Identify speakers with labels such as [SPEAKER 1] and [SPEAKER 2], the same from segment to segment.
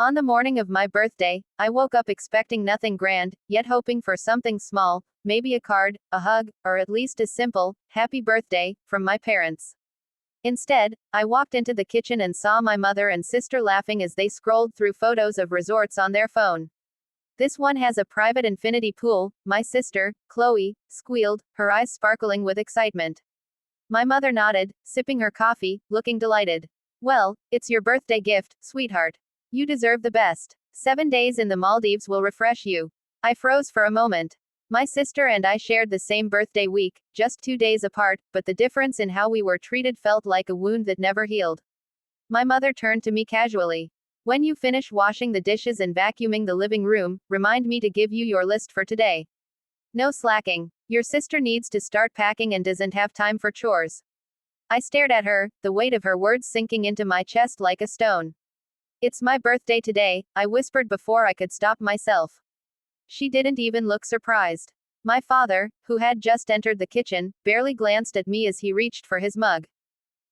[SPEAKER 1] On the morning of my birthday, I woke up expecting nothing grand, yet hoping for something small, maybe a card, a hug, or at least a simple, happy birthday, from my parents. Instead, I walked into the kitchen and saw my mother and sister laughing as they scrolled through photos of resorts on their phone. "This one has a private infinity pool," my sister, Chloe, squealed, her eyes sparkling with excitement. My mother nodded, sipping her coffee, looking delighted. "Well, it's your birthday gift, sweetheart. You deserve the best. 7 days in the Maldives will refresh you." I froze for a moment. My sister and I shared the same birthday week, just 2 days apart, but the difference in how we were treated felt like a wound that never healed. My mother turned to me casually. "When you finish washing the dishes and vacuuming the living room, remind me to give you your list for today. No slacking. Your sister needs to start packing and doesn't have time for chores." I stared at her, the weight of her words sinking into my chest like a stone. "It's my birthday today," I whispered before I could stop myself. She didn't even look surprised. My father, who had just entered the kitchen, barely glanced at me as he reached for his mug.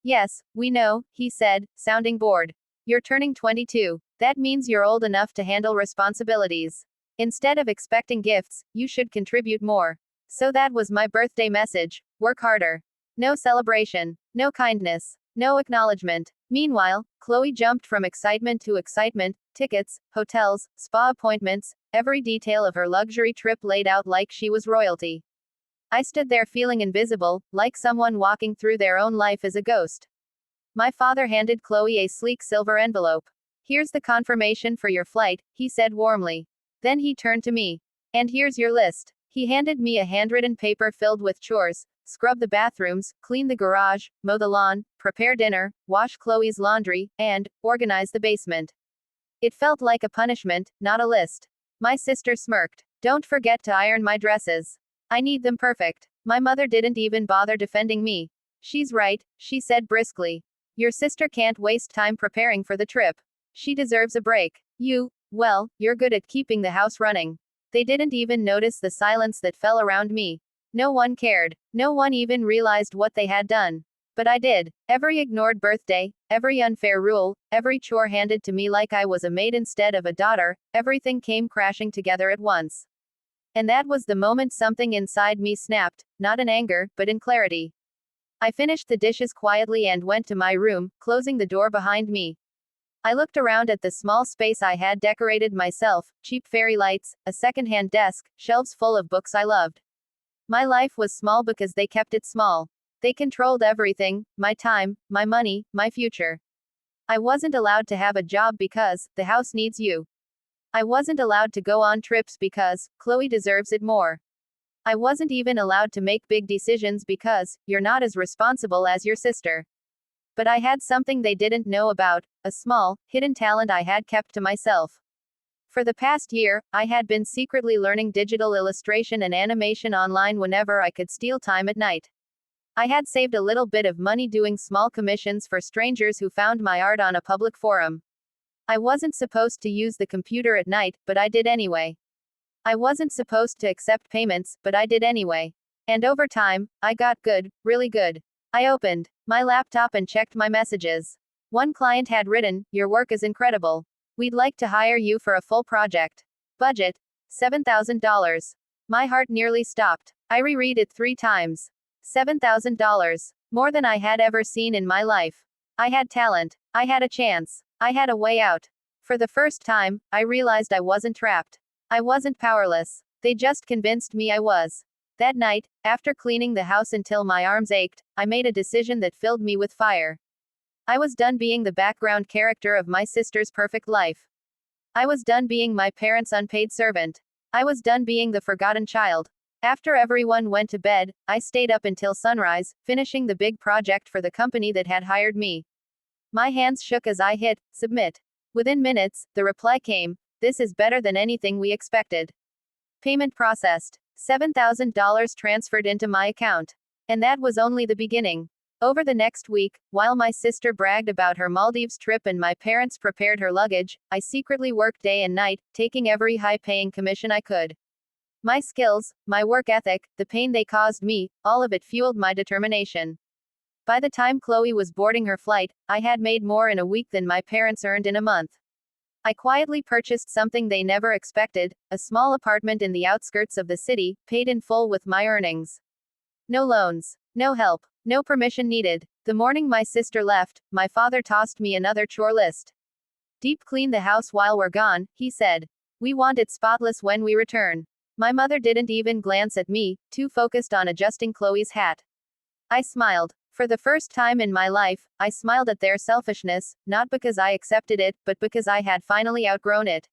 [SPEAKER 1] "Yes, we know," he said, sounding bored. "You're turning 22. That means you're old enough to handle responsibilities. Instead of expecting gifts, you should contribute more." So that was my birthday message: work harder. No celebration. No kindness. No acknowledgement. Meanwhile, Chloe jumped from excitement to excitement: tickets, hotels, spa appointments, every detail of her luxury trip laid out like she was royalty. I stood there feeling invisible, like someone walking through their own life as a ghost. My father handed Chloe a sleek silver envelope. "Here's the confirmation for your flight," he said warmly. Then he turned to me. "And here's your list." He handed me a handwritten paper filled with chores: scrub the bathrooms, clean the garage, mow the lawn, prepare dinner, wash Chloe's laundry, and organize the basement. It felt like a punishment, not a list. My sister smirked. "Don't forget to iron my dresses. I need them perfect." My mother didn't even bother defending me. "She's right," she said briskly. "Your sister can't waste time preparing for the trip. She deserves a break. Well, you're good at keeping the house running." They didn't even notice the silence that fell around me. No one cared. No one even realized what they had done. But I did. Every ignored birthday, every unfair rule, every chore handed to me like I was a maid instead of a daughter, everything came crashing together at once. And that was the moment something inside me snapped, not in anger, but in clarity. I finished the dishes quietly and went to my room, closing the door behind me. I looked around at the small space I had decorated myself: cheap fairy lights, a secondhand desk, shelves full of books I loved. My life was small because they kept it small. They controlled everything: my time, my money, my future. I wasn't allowed to have a job because the house needs you. I wasn't allowed to go on trips because Chloe deserves it more. I wasn't even allowed to make big decisions because you're not as responsible as your sister. But I had something they didn't know about: a small, hidden talent I had kept to myself. For the past year, I had been secretly learning digital illustration and animation online whenever I could steal time at night. I had saved a little bit of money doing small commissions for strangers who found my art on a public forum. I wasn't supposed to use the computer at night, but I did anyway. I wasn't supposed to accept payments, but I did anyway. And over time, I got good, really good. I opened my laptop and checked my messages. One client had written: "Your work is incredible. We'd like to hire you for a full project. Budget: $7,000. My heart nearly stopped. I reread it 3 times. $7,000. More than I had ever seen in my life. I had talent. I had a chance. I had a way out. For the first time, I realized I wasn't trapped. I wasn't powerless. They just convinced me I was. That night, after cleaning the house until my arms ached, I made a decision that filled me with fire. I was done being the background character of my sister's perfect life. I was done being my parents' unpaid servant. I was done being the forgotten child. After everyone went to bed, I stayed up until sunrise, finishing the big project for the company that had hired me. My hands shook as I hit submit. Within minutes, the reply came: "This is better than anything we expected. Payment processed. $7,000 transferred into my account." And that was only the beginning. Over the next week, while my sister bragged about her Maldives trip and my parents prepared her luggage, I secretly worked day and night, taking every high-paying commission I could. My skills, my work ethic, the pain they caused me, all of it fueled my determination. By the time Chloe was boarding her flight, I had made more in a week than my parents earned in a month. I quietly purchased something they never expected, a small apartment in the outskirts of the city, paid in full with my earnings. No loans. No help. No permission needed. The morning my sister left, my father tossed me another chore list. Deep clean the house while we're gone, he said. We want it spotless when we return. My mother didn't even glance at me, too focused on adjusting Chloe's hat. I smiled. For the first time in my life, I smiled at their selfishness, not because I accepted it, but because I had finally outgrown it.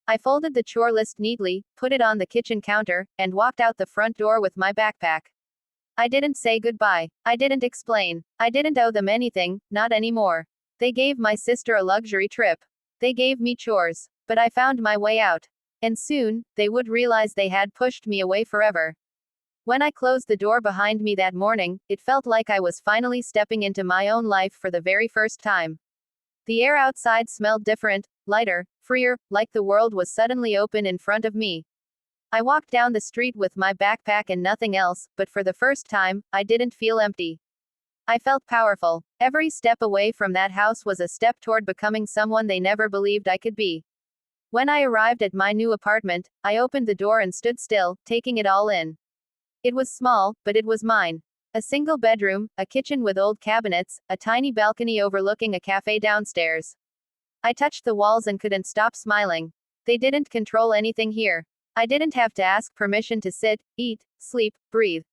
[SPEAKER 1] I folded the chore list neatly, put it on the kitchen counter, and walked out the front door with my backpack. I didn't say goodbye. I didn't explain. I didn't owe them anything, not anymore. They gave my sister a luxury trip. They gave me chores. But I found my way out. And soon, they would realize they had pushed me away forever. When I closed the door behind me that morning, it felt like I was finally stepping into my own life for the very first time. The air outside smelled different, lighter, freer, like the world was suddenly open in front of me. I walked down the street with my backpack and nothing else, but for the first time, I didn't feel empty. I felt powerful. Every step away from that house was a step toward becoming someone they never believed I could be. When I arrived at my new apartment, I opened the door and stood still, taking it all in. It was small, but it was mine. A single bedroom, a kitchen with old cabinets, a tiny balcony overlooking a cafe downstairs. I touched the walls and couldn't stop smiling. They didn't control anything here. I didn't have to ask permission to sit, eat, sleep, breathe.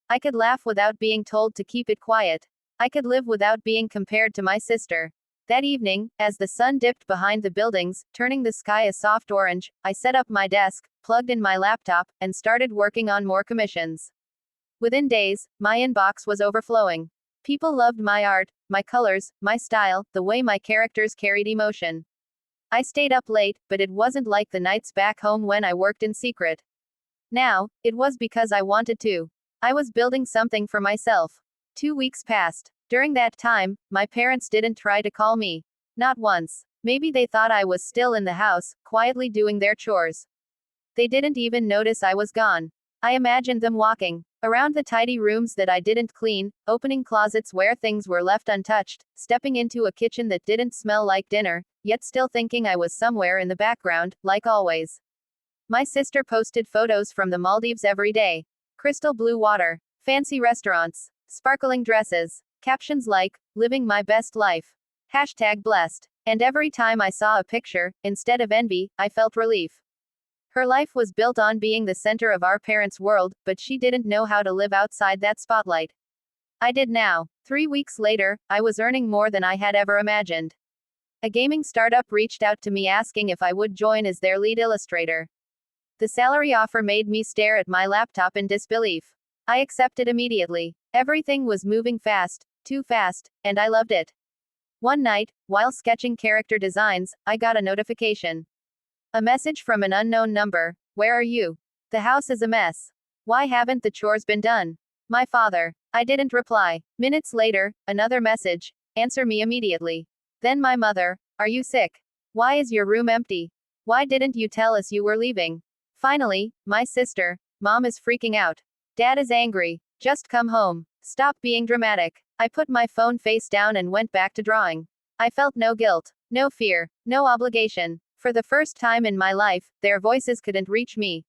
[SPEAKER 1] I could laugh without being told to keep it quiet. I could live without being compared to my sister. That evening, as the sun dipped behind the buildings, turning the sky a soft orange, I set up my desk, plugged in my laptop, and started working on more commissions. Within days, my inbox was overflowing. People loved my art, my colors, my style, the way my characters carried emotion. I stayed up late, but it wasn't like the nights back home when I worked in secret. Now, it was because I wanted to. I was building something for myself. 2 weeks passed. During that time, my parents didn't try to call me. Not once. Maybe they thought I was still in the house, quietly doing their chores. They didn't even notice I was gone. I imagined them walking around the tidy rooms that I didn't clean, opening closets where things were left untouched, stepping into a kitchen that didn't smell like dinner, yet still thinking I was somewhere in the background, like always. My sister posted photos from the Maldives every day. Crystal blue water, fancy restaurants, sparkling dresses, captions like, living my best life. #blessed. And every time I saw a picture, instead of envy, I felt relief. Her life was built on being the center of our parents' world, but she didn't know how to live outside that spotlight. I did now. 3 weeks later, I was earning more than I had ever imagined. A gaming startup reached out to me asking if I would join as their lead illustrator. The salary offer made me stare at my laptop in disbelief. I accepted immediately. Everything was moving fast, too fast, and I loved it. One night, while sketching character designs, I got a notification. A message from an unknown number. Where are you? The house is a mess. Why haven't the chores been done? My father. I didn't reply. Minutes later, another message. Answer me immediately. Then my mother. Are you sick? Why is your room empty? Why didn't you tell us you were leaving? Finally, my sister. Mom is freaking out. Dad is angry. Just come home. Stop being dramatic. I put my phone face down and went back to drawing. I felt no guilt, no fear, no obligation. For the first time in my life, their voices couldn't reach me.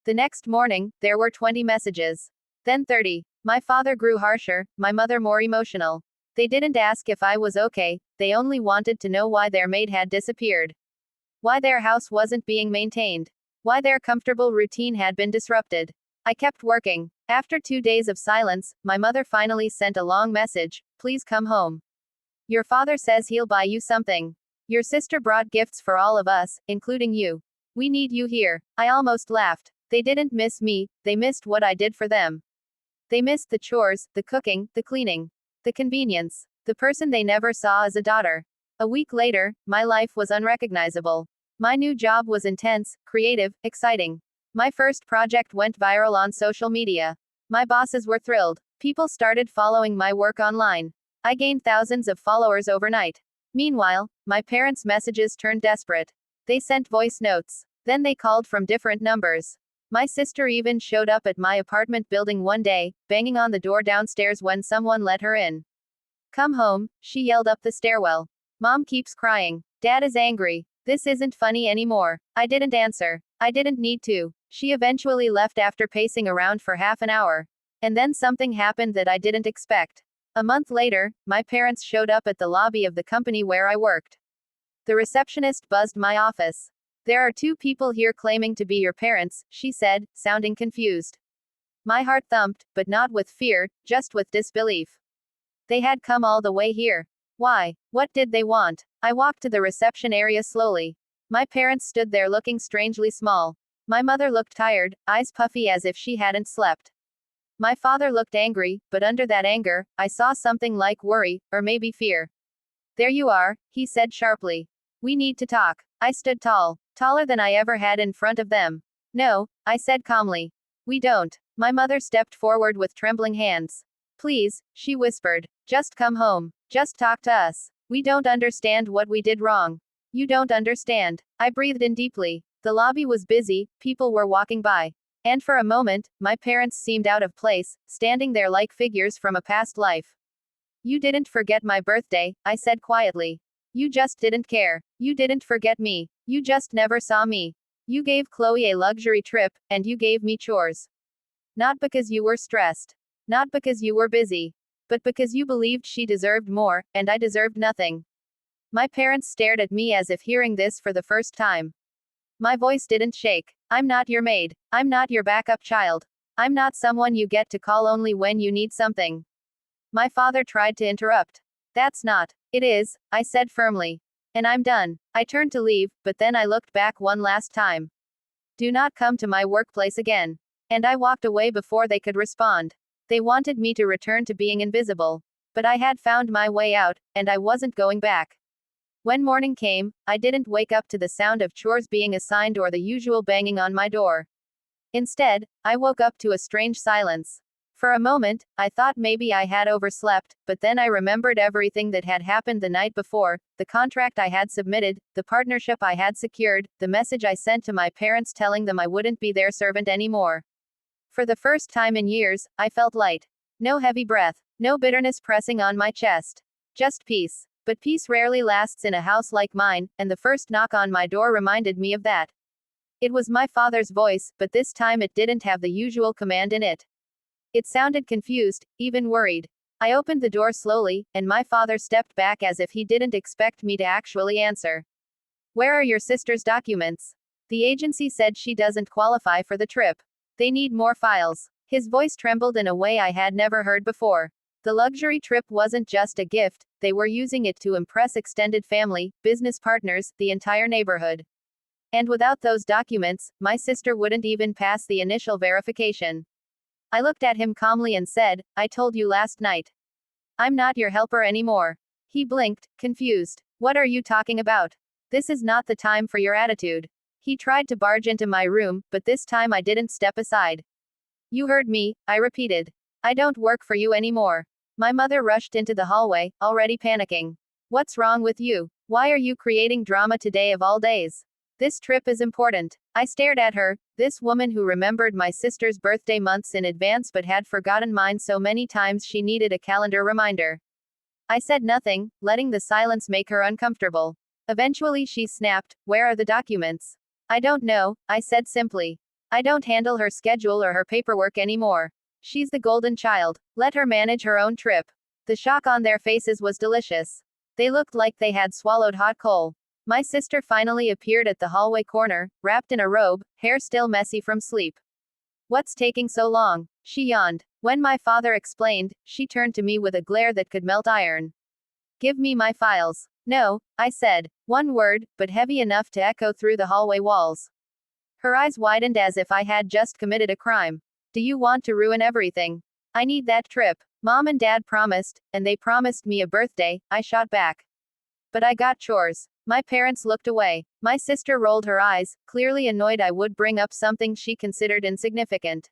[SPEAKER 1] The next morning, there were 20 messages. Then 30. My father grew harsher, my mother more emotional. They didn't ask if I was okay, they only wanted to know why their maid had disappeared. Why their house wasn't being maintained. Why their comfortable routine had been disrupted. I kept working. After 2 days of silence, my mother finally sent a long message. Please come home. Your father says he'll buy you something. Your sister brought gifts for all of us, including you. We need you here. I almost laughed. They didn't miss me, they missed what I did for them. They missed the chores, the cooking, the cleaning, the convenience, the person they never saw as a daughter. A week later, my life was unrecognizable. My new job was intense, creative, exciting. My first project went viral on social media. My bosses were thrilled. People started following my work online. I gained thousands of followers overnight. Meanwhile, my parents' messages turned desperate. They sent voice notes. Then they called from different numbers. My sister even showed up at my apartment building one day, banging on the door downstairs when someone let her in. Come home, she yelled up the stairwell. Mom keeps crying. Dad is angry. This isn't funny anymore. I didn't answer. I didn't need to. She eventually left after pacing around for half an hour. And then something happened that I didn't expect. A month later, my parents showed up at the lobby of the company where I worked. The receptionist buzzed my office. "There are two people here claiming to be your parents," she said, sounding confused. My heart thumped, but not with fear, just with disbelief. They had come all the way here. Why? What did they want? I walked to the reception area slowly. My parents stood there looking strangely small. My mother looked tired, eyes puffy as if she hadn't slept. My father looked angry, but under that anger, I saw something like worry, or maybe fear. "There you are," he said sharply. "We need to talk." I stood tall, taller than I ever had in front of them. "No," I said calmly. "We don't." My mother stepped forward with trembling hands. "Please," she whispered. "Just come home. Just talk to us. We don't understand what we did wrong." "You don't understand." I breathed in deeply. The lobby was busy, people were walking by. And for a moment, my parents seemed out of place, standing there like figures from a past life. "You didn't forget my birthday," I said quietly. "You just didn't care. You didn't forget me. You just never saw me. You gave Chloe a luxury trip, and you gave me chores. Not because you were stressed. Not because you were busy. But because you believed she deserved more, and I deserved nothing." My parents stared at me as if hearing this for the first time. My voice didn't shake. "I'm not your maid. I'm not your backup child. I'm not someone you get to call only when you need something." My father tried to interrupt. "That's not. It is," I said firmly. "And I'm done." I turned to leave, but then I looked back one last time. "Do not come to my workplace again." And I walked away before they could respond. They wanted me to return to being invisible. But I had found my way out, and I wasn't going back. When morning came, I didn't wake up to the sound of chores being assigned or the usual banging on my door. Instead, I woke up to a strange silence. For a moment, I thought maybe I had overslept, but then I remembered everything that had happened the night before: the contract I had submitted, the partnership I had secured, the message I sent to my parents telling them I wouldn't be their servant anymore. For the first time in years, I felt light. No heavy breath, no bitterness pressing on my chest. Just peace. But peace rarely lasts in a house like mine, and the first knock on my door reminded me of that. It was my father's voice, but this time it didn't have the usual command in it. It sounded confused, even worried. I opened the door slowly, and my father stepped back as if he didn't expect me to actually answer. "Where are your sister's documents? The agency said she doesn't qualify for the trip. They need more files." His voice trembled in a way I had never heard before. The luxury trip wasn't just a gift, they were using it to impress extended family, business partners, the entire neighborhood. And without those documents, my sister wouldn't even pass the initial verification. I looked at him calmly and said, "I told you last night. I'm not your helper anymore." He blinked, confused. "What are you talking about? This is not the time for your attitude." He tried to barge into my room, but this time I didn't step aside. "You heard me," I repeated. "I don't work for you anymore." My mother rushed into the hallway, already panicking. "What's wrong with you? Why are you creating drama today of all days? This trip is important." I stared at her, this woman who remembered my sister's birthday months in advance but had forgotten mine so many times she needed a calendar reminder. I said nothing, letting the silence make her uncomfortable. Eventually she snapped, "Where are the documents?" "I don't know," I said simply. "I don't handle her schedule or her paperwork anymore. She's the golden child. Let her manage her own trip." The shock on their faces was delicious. They looked like they had swallowed hot coal. My sister finally appeared at the hallway corner, wrapped in a robe, hair still messy from sleep. "What's taking so long?" she yawned. When my father explained, she turned to me with a glare that could melt iron. "Give me my files." "No," I said. One word, but heavy enough to echo through the hallway walls. Her eyes widened as if I had just committed a crime. "Do you want to ruin everything?" "I need that trip. Mom and Dad promised, and they promised me a birthday," I shot back. "But I got chores." My parents looked away. My sister rolled her eyes, clearly annoyed I would bring up something she considered insignificant.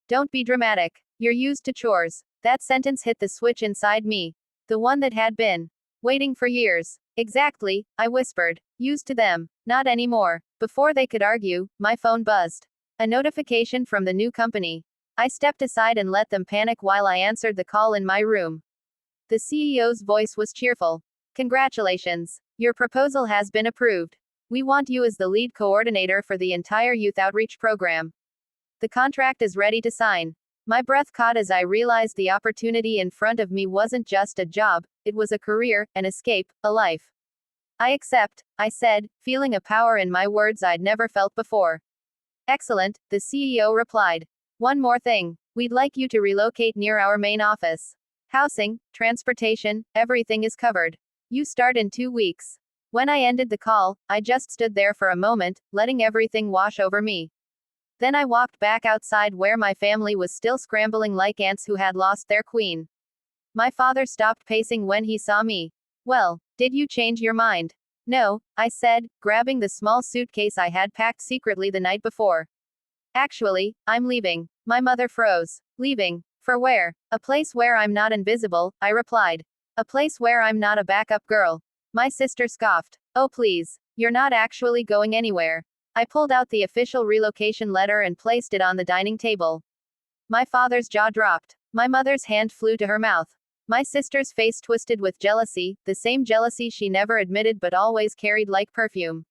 [SPEAKER 1] "Don't be dramatic. You're used to chores." That sentence hit the switch inside me. The one that had been waiting for years. "Exactly," I whispered. "Used to them. Not anymore." Before they could argue, my phone buzzed. A notification from the new company. I stepped aside and let them panic while I answered the call in my room. The CEO's voice was cheerful. "Congratulations. Your proposal has been approved. We want you as the lead coordinator for the entire youth outreach program. The contract is ready to sign. My breath caught as I realized the opportunity in front of me wasn't just a job, it was a career, an escape, a life. I accept, I said, feeling a power in my words I'd never felt before. Excellent, the CEO replied. One more thing. We'd like you to relocate near our main office. Housing, transportation, everything is covered. You start in 2 weeks. When I ended the call, I just stood there for a moment, letting everything wash over me. Then I walked back outside where my family was still scrambling like ants who had lost their queen. My father stopped pacing when he saw me. Well, did you change your mind? No, I said, grabbing the small suitcase I had packed secretly the night before. Actually, I'm leaving. My mother froze. Leaving? For where? A place where I'm not invisible, I replied. A place where I'm not a backup girl. My sister scoffed. Oh please. You're not actually going anywhere. I pulled out the official relocation letter and placed it on the dining table. My father's jaw dropped. My mother's hand flew to her mouth. My sister's face twisted with jealousy, the same jealousy she never admitted but always carried like perfume.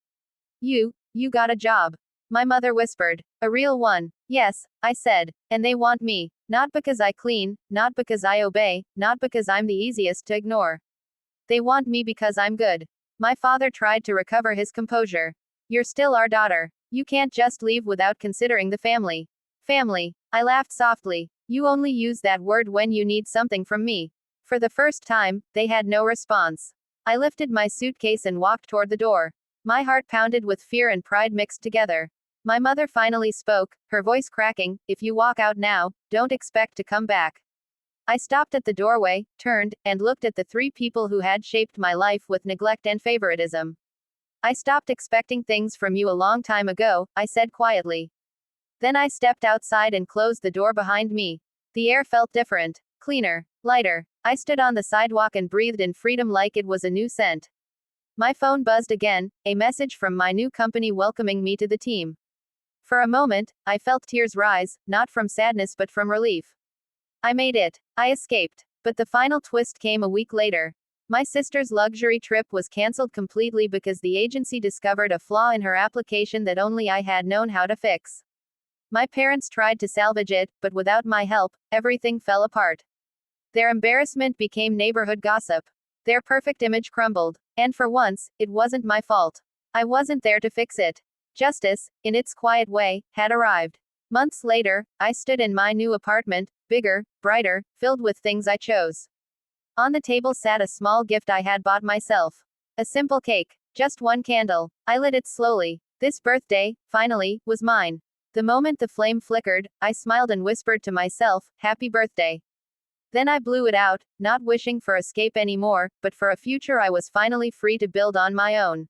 [SPEAKER 1] You got a job. My mother whispered. A real one. Yes, I said. And they want me. Not because I clean, not because I obey, not because I'm the easiest to ignore. They want me because I'm good. My father tried to recover his composure. You're still our daughter. You can't just leave without considering the family. Family. I laughed softly. You only use that word when you need something from me. For the first time, they had no response. I lifted my suitcase and walked toward the door. My heart pounded with fear and pride mixed together. My mother finally spoke, her voice cracking, if you walk out now, don't expect to come back. I stopped at the doorway, turned, and looked at the 3 people who had shaped my life with neglect and favoritism. I stopped expecting things from you a long time ago, I said quietly. Then I stepped outside and closed the door behind me. The air felt different, cleaner, lighter. I stood on the sidewalk and breathed in freedom like it was a new scent. My phone buzzed again, a message from my new company welcoming me to the team. For a moment, I felt tears rise, not from sadness but from relief. I made it. I escaped. But the final twist came a week later. My sister's luxury trip was cancelled completely because the agency discovered a flaw in her application that only I had known how to fix. My parents tried to salvage it, but without my help, everything fell apart. Their embarrassment became neighborhood gossip. Their perfect image crumbled. And for once, it wasn't my fault. I wasn't there to fix it. Justice, in its quiet way, had arrived. Months later, I stood in my new apartment, bigger, brighter, filled with things I chose. On the table sat a small gift I had bought myself. A simple cake. Just one candle. I lit it slowly. This birthday, finally, was mine. The moment the flame flickered, I smiled and whispered to myself, "Happy birthday." Then I blew it out, not wishing for escape anymore, but for a future I was finally free to build on my own.